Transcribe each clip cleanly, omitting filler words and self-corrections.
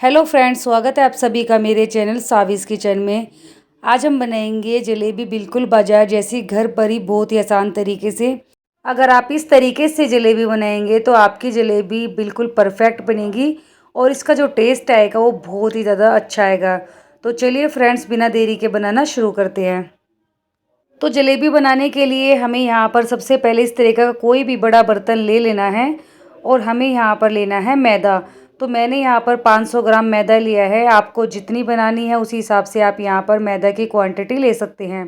Hello friends, स्वागत है आप सभी का मेरे चैनल साविस किचन में। आज हम बनाएंगे जलेबी बिल्कुल बाजार जैसी, घर पर ही बहुत ही आसान तरीके से। अगर आप इस तरीके से जलेबी बनाएंगे तो आपकी जलेबी बिल्कुल परफेक्ट बनेगी और इसका जो टेस्ट आएगा वो बहुत ही ज़्यादा अच्छा आएगा। तो चलिए फ्रेंड्स, बिना देरी के बनाना शुरू करते हैं। तो जलेबी बनाने के लिए हमें यहाँ पर सबसे पहले इस तरह का कोई भी बड़ा बर्तन ले लेना है और हमें यहाँ पर लेना है मैदा। तो मैंने यहाँ पर 500 ग्राम मैदा लिया है। आपको जितनी बनानी है उसी हिसाब से आप यहाँ पर मैदा की क्वांटिटी ले सकते हैं।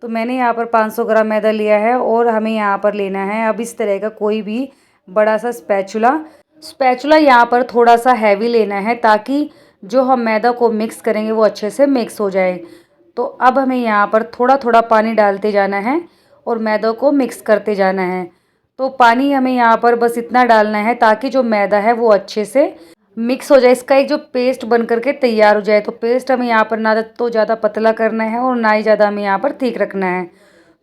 तो मैंने यहाँ पर 500 ग्राम मैदा लिया है और हमें यहाँ पर लेना है अब इस तरह का कोई भी बड़ा सा स्पैचुला। स्पैचुला यहाँ पर थोड़ा सा हैवी लेना है ताकि जो हम मैदा को मिक्स करेंगे वो अच्छे से मिक्स हो जाए। तो अब हमें यहाँ पर थोड़ा थोड़ा पानी डालते जाना है और मैदा को मिक्स करते जाना है। तो पानी हमें यहाँ पर बस इतना डालना है ताकि जो मैदा है वो अच्छे से मिक्स हो जाए, इसका एक जो पेस्ट बन करके तैयार हो जाए। तो पेस्ट हमें यहाँ पर ना तो ज़्यादा पतला करना है और ना ही ज़्यादा हमें यहाँ पर थिक रखना है।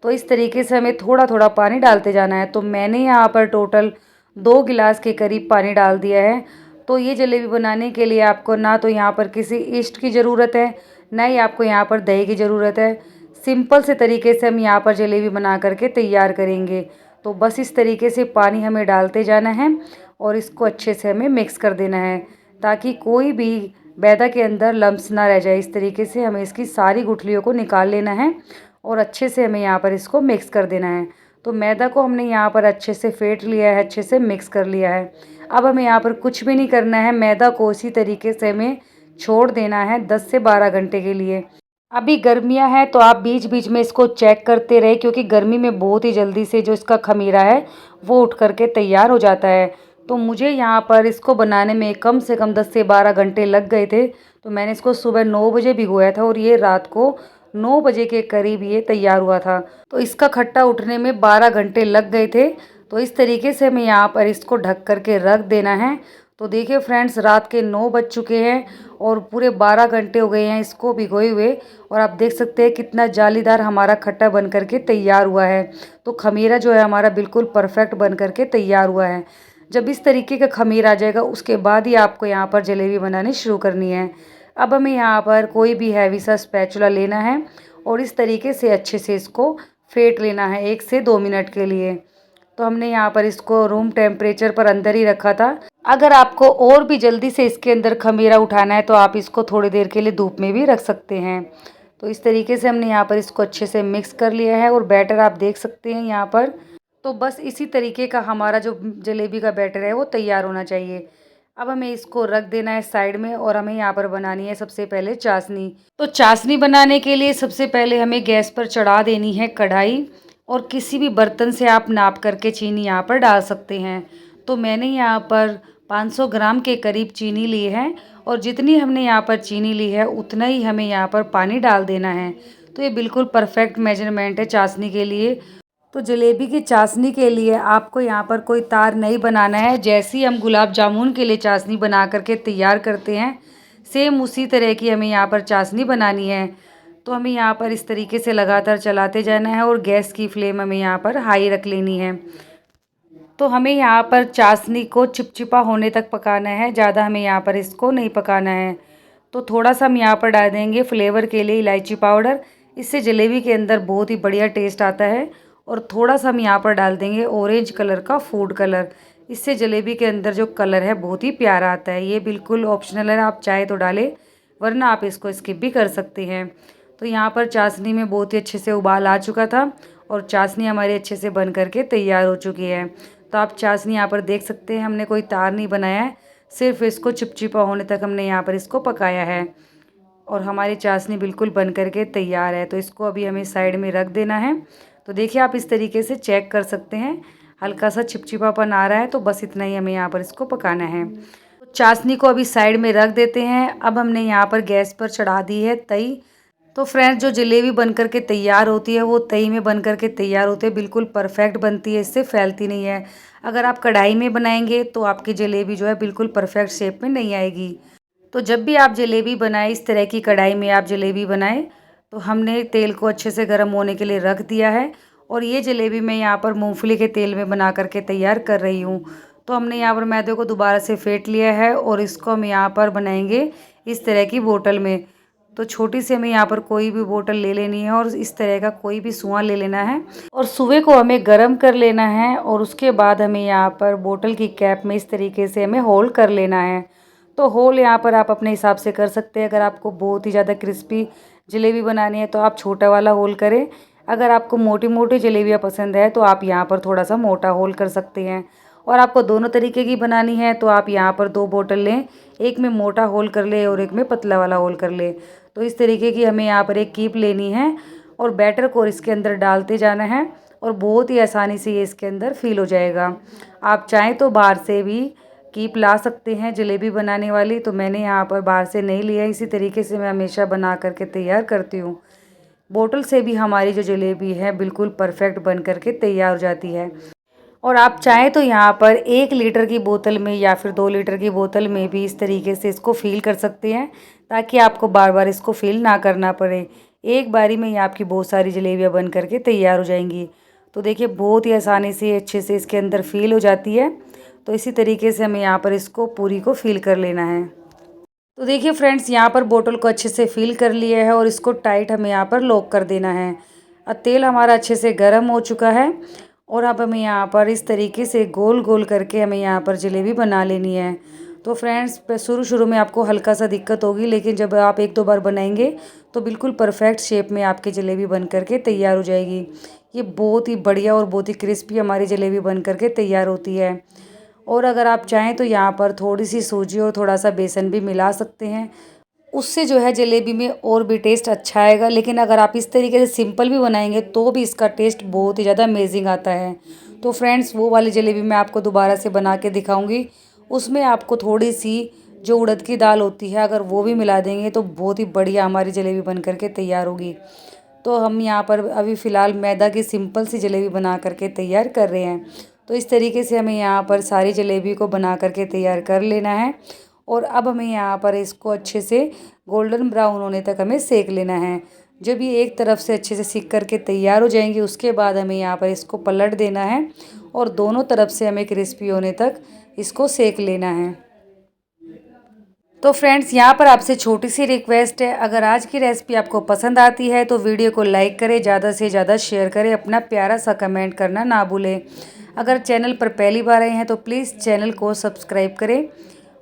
तो इस तरीके से हमें थोड़ा थोड़ा पानी डालते जाना है। तो मैंने यहाँ पर टोटल 2 गिलास के करीब पानी डाल दिया है। तो ये जलेबी बनाने के लिए आपको ना तो यहाँ पर किसी ईस्ट की ज़रूरत है, ना ही आपको यहाँ पर दही की ज़रूरत है। सिंपल से तरीके से हम यहाँ पर जलेबी बना करके तैयार करेंगे। तो बस इस तरीके से पानी हमें डालते जाना है और इसको अच्छे से हमें मिक्स कर देना है ताकि कोई भी मैदा के अंदर लम्स ना रह जाए। इस तरीके से हमें इसकी सारी गुठलियों को निकाल लेना है और अच्छे से हमें यहाँ पर इसको मिक्स कर देना है। तो मैदा को हमने यहाँ पर अच्छे से फेंट लिया है, अच्छे से मिक्स कर लिया है। अब हमें यहाँ पर कुछ भी नहीं करना है, मैदा को इसी तरीके से हमें छोड़ देना है 10 से 12 घंटे के लिए। अभी गर्मियाँ हैं तो आप बीच बीच में इसको चेक करते रहे क्योंकि गर्मी में बहुत ही जल्दी से जो इसका खमीरा है वो उठ करके तैयार हो जाता है। तो मुझे यहाँ पर इसको बनाने में कम से कम 10 से 12 घंटे लग गए थे। तो मैंने इसको सुबह 9 बजे भिगोया था और ये रात को 9 बजे के करीब ये तैयार हुआ था। तो इसका खट्टा उठने में 12 घंटे लग गए थे। तो इस तरीके से हमें यहाँ पर इसको ढक करके रख देना है। तो देखिए फ्रेंड्स, रात के 9 बज चुके हैं और पूरे 12 घंटे हो गए हैं इसको भिगोए हुए। और आप देख सकते हैं कितना जालीदार हमारा खट्टा बन करके तैयार हुआ है। तो खमीरा जो है हमारा बिल्कुल परफेक्ट बन करके तैयार हुआ है। जब इस तरीके का खमीर आ जाएगा उसके बाद ही आपको यहाँ पर जलेबी बनानी शुरू करनी है। अब हमें यहाँ पर कोई भी हैवी सा स्पैचुला लेना है और इस तरीके से अच्छे से इसको फेंट लेना है 1 से 2 मिनट के लिए। तो हमने यहाँ पर इसको रूम टेम्परेचर पर अंदर ही रखा था। अगर आपको और भी जल्दी से इसके अंदर खमीरा उठाना है तो आप इसको थोड़ी देर के लिए धूप में भी रख सकते हैं। तो इस तरीके से हमने यहाँ पर इसको अच्छे से मिक्स कर लिया है और बैटर आप देख सकते हैं यहाँ पर। तो बस इसी तरीके का हमारा जो जलेबी का बैटर है वो तैयार होना चाहिए। अब हमें इसको रख देना है साइड में और हमें यहाँ पर बनानी है सबसे पहले चाशनी। तो चाशनी बनाने के लिए सबसे पहले हमें गैस पर चढ़ा देनी है कढ़ाई और किसी भी बर्तन से आप नाप करके चीनी यहाँ पर डाल सकते हैं। तो मैंने यहाँ पर 500 ग्राम के करीब चीनी ली है और जितनी हमने यहाँ पर चीनी ली है उतना ही हमें यहाँ पर पानी डाल देना है। तो ये बिल्कुल परफेक्ट मेजरमेंट है चाशनी के लिए। तो जलेबी की चाशनी के लिए आपको यहाँ पर कोई तार नहीं बनाना है। जैसे ही हम गुलाब जामुन के लिए चाशनी बना करके तैयार करते हैं, सेम उसी तरह की हमें यहाँ पर चाशनी बनानी है। तो हमें यहाँ पर इस तरीके से लगातार चलाते जाना है और गैस की फ्लेम हमें यहाँ पर हाई रख लेनी है। तो हमें यहाँ पर चाशनी को चिपचिपा होने तक पकाना है, ज़्यादा हमें यहाँ पर इसको नहीं पकाना है। तो थोड़ा सा हम यहाँ पर डाल देंगे फ्लेवर के लिए इलायची पाउडर, इससे जलेबी के अंदर बहुत ही बढ़िया टेस्ट आता है। और थोड़ा सा हम यहाँ पर डाल देंगे ऑरेंज कलर का फूड कलर, इससे जलेबी के अंदर जो कलर है बहुत ही प्यारा आता है। ये बिल्कुल ऑप्शनल है, आप चाहे तो डालें वरना आप इसको स्किप भी कर सकते हैं। तो यहाँ पर चाशनी में बहुत ही अच्छे से उबाल आ चुका था और चाशनी हमारी अच्छे से बन करके तैयार हो चुकी है। तो आप चाशनी यहाँ पर देख सकते हैं, हमने कोई तार नहीं बनाया है, सिर्फ इसको चिपचिपा होने तक हमने यहाँ पर इसको पकाया है और हमारी चाशनी बिल्कुल बन करके तैयार है। तो इसको अभी हमें साइड में रख देना है। तो देखिए आप इस तरीके से चेक कर सकते हैं, हल्का सा चिपचिपापन आ रहा है, तो बस इतना ही हमें यहाँ पर इसको पकाना है। तो चाशनी को अभी साइड में रख देते हैं। अब हमने यहाँ पर गैस पर चढ़ा दी है तई। तो फ्रेंड्स, जो जलेबी बन करके तैयार होती है वो तई में बन करके तैयार होती है, बिल्कुल परफेक्ट बनती है, इससे फैलती नहीं है। अगर आप कढ़ाई में बनाएंगे तो आपकी जलेबी जो है बिल्कुल परफेक्ट शेप में नहीं आएगी। तो जब भी आप जलेबी बनाएं, इस तरह की कढ़ाई में आप जलेबी बनाएं। तो हमने तेल को अच्छे से गर्म होने के लिए रख दिया है और ये जलेबी मैं यहाँ पर मूंगफली के तेल में बना करके तैयार कर रही हूँ। तो हमने यहाँ पर मैदे को दोबारा से फेंट लिया है और इसको हम यहाँ पर बनाएंगे इस तरह की बोतल में। तो छोटी सी हमें यहाँ पर कोई भी बोतल ले लेनी है और इस तरह का कोई भी सुआ ले लेना है और सुए को हमें गर्म कर लेना है और उसके बाद हमें यहाँ पर बोतल की कैप में इस तरीके से हमें होल कर लेना है। तो होल यहाँ पर आप अपने हिसाब से कर सकते हैं। अगर आपको बहुत ही ज़्यादा क्रिस्पी जलेबी बनानी है तो आप छोटा वाला होल करें। अगर आपको मोटी मोटी जलेबियाँ पसंद है तो आप यहाँ पर थोड़ा सा मोटा होल कर सकते हैं। और आपको दोनों तरीके की बनानी है तो आप यहाँ पर 2 बोतल लें, एक में मोटा होल कर ले और एक में पतला वाला होल कर ले। तो इस तरीके की हमें यहाँ पर एक कीप लेनी है और बैटर को इसके अंदर डालते जाना है और बहुत ही आसानी से ये इसके अंदर फिल हो जाएगा। आप चाहें तो बाहर से भी कीप ला सकते हैं जलेबी बनाने वाली, तो मैंने यहाँ पर बाहर से नहीं लिया। इसी तरीके से मैं हमेशा बना करके तैयार करती हूँ। बोतल से भी हमारी जो जलेबी है बिल्कुल परफेक्ट बन करके तैयार हो जाती है। और आप चाहें तो यहाँ पर 1 लीटर की बोतल में या फिर 2 लीटर की बोतल में भी इस तरीके से इसको फिल कर सकते हैं, ताकि आपको बार बार इसको फिल ना करना पड़े। एक बारी में ही आपकी बहुत सारी जलेबियाँ बन करके तैयार हो जाएंगी। तो देखिए बहुत ही आसानी से अच्छे से इसके अंदर फिल हो जाती है। तो इसी तरीके से हमें यहाँ पर इसको पूरी को फिल कर लेना है। तो देखिए फ्रेंड्स, यहाँ पर बोतल को अच्छे से फिल कर लिया है और इसको टाइट हमें यहाँ पर लॉक कर देना है। और तेल हमारा अच्छे से गर्म हो चुका है और अब हमें यहाँ पर इस तरीके से गोल गोल करके हमें यहाँ पर जलेबी बना लेनी है। तो फ्रेंड्स, शुरू में आपको हल्का सा दिक्कत होगी, लेकिन जब आप 1-2 बार बनाएंगे तो बिल्कुल परफेक्ट शेप में आपकी जलेबी बन करके तैयार हो जाएगी। ये बहुत ही बढ़िया और बहुत ही क्रिस्पी हमारी जलेबी बन करके तैयार होती है। और अगर आप चाहें तो यहाँ पर थोड़ी सी सूजी और थोड़ा सा बेसन भी मिला सकते हैं, उससे जो है जलेबी में और भी टेस्ट अच्छा आएगा। लेकिन अगर आप इस तरीके से सिंपल भी बनाएंगे तो भी इसका टेस्ट बहुत ही ज़्यादा अमेजिंग आता है। तो फ्रेंड्स, वो वाली जलेबी मैं आपको दोबारा से बना के दिखाऊंगी। उसमें आपको थोड़ी सी जो उड़द की दाल होती है, अगर वो भी मिला देंगे तो बहुत ही बढ़िया हमारी जलेबी बन करके तैयार होगी। तो हम यहाँ पर अभी फ़िलहाल मैदा की सिंपल सी जलेबी बना करके तैयार कर रहे हैं। तो इस तरीके से हमें यहाँ पर सारी जलेबी को बना करके तैयार कर लेना है और अब हमें यहाँ पर इसको अच्छे से गोल्डन ब्राउन होने तक हमें सेक लेना है। जब ये एक तरफ से अच्छे से सिक करके तैयार हो जाएंगी, उसके बाद हमें यहाँ पर इसको पलट देना है और दोनों तरफ से हमें क्रिस्पी होने तक इसको सेक लेना है। तो फ्रेंड्स, यहाँ पर आपसे छोटी सी रिक्वेस्ट है, अगर आज की रेसिपी आपको पसंद आती है तो वीडियो को लाइक करें, ज़्यादा से ज़्यादा शेयर करें, अपना प्यारा सा कमेंट करना ना भूलें। अगर चैनल पर पहली बार आए हैं तो प्लीज़ चैनल को सब्सक्राइब करें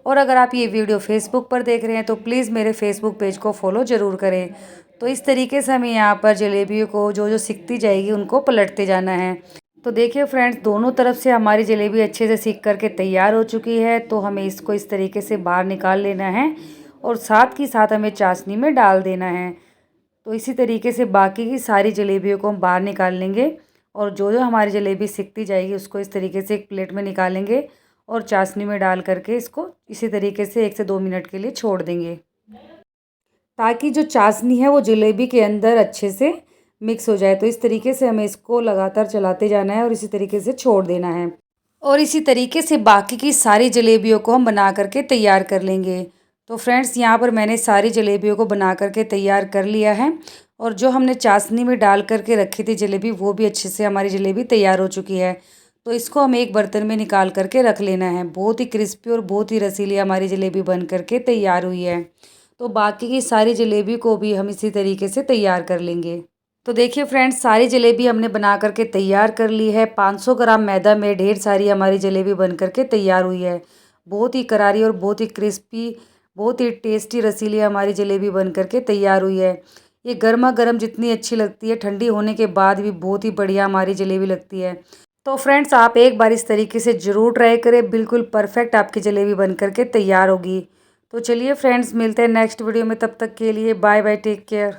और अगर आप ये वीडियो फेसबुक पर देख रहे हैं तो प्लीज़ मेरे फेसबुक पेज को फॉलो ज़रूर करें। तो इस तरीके से हमें यहाँ पर जलेबियों को जो जो सिकती जाएगी उनको पलटते जाना है। तो देखिए फ्रेंड्स, दोनों तरफ से हमारी जलेबी अच्छे से सिक करके तैयार हो चुकी है। तो हमें इसको इस तरीके से बाहर निकाल लेना है और साथ ही साथ हमें चाशनी में डाल देना है। तो इसी तरीके से बाकी की सारी जलेबियों को हम बाहर निकाल लेंगे और जो जो हमारी जलेबी सिकती जाएगी उसको इस तरीके से एक प्लेट में निकालेंगे और चाशनी में डाल करके इसको इसी तरीके से 1 से 2 मिनट के लिए छोड़ देंगे, ताकि जो चाशनी है वो जलेबी के अंदर अच्छे से मिक्स हो जाए। तो इस तरीके से हमें इसको लगातार चलाते जाना है और इसी तरीके से छोड़ देना है और इसी तरीके से बाकी की सारी जलेबियों को हम बना करके तैयार कर लेंगे। तो फ्रेंड्स, यहाँ पर मैंने सारी जलेबियों को बना करके तैयार कर लिया है और जो हमने चाशनी में डाल करके रखी थी जलेबी, वो भी अच्छे से हमारी जलेबी तैयार हो चुकी है। तो इसको हम एक बर्तन में निकाल करके रख लेना है। बहुत ही क्रिस्पी और बहुत ही रसीली हमारी जलेबी बन करके तैयार हुई है। तो बाकी की सारी जलेबी को भी हम इसी तरीके से तैयार कर लेंगे। तो देखिए फ्रेंड्स, सारी जलेबी हमने बना करके तैयार कर ली है। 500 ग्राम मैदा में ढेर सारी हमारी जलेबी बन करके तैयार हुई है। बहुत ही करारी और बहुत ही क्रिस्पी, बहुत ही टेस्टी रसीली हमारी जलेबी बन करके तैयार हुई है। ये गर्मा गर्म जितनी अच्छी लगती है, ठंडी होने के बाद भी बहुत ही बढ़िया हमारी जलेबी लगती है। तो फ्रेंड्स, आप एक बार इस तरीके से ज़रूर ट्राई करें, बिल्कुल परफेक्ट आपकी जलेबी बन करके तैयार होगी। तो चलिए फ्रेंड्स, मिलते हैं नेक्स्ट वीडियो में, तब तक के लिए बाय बाय, टेक केयर।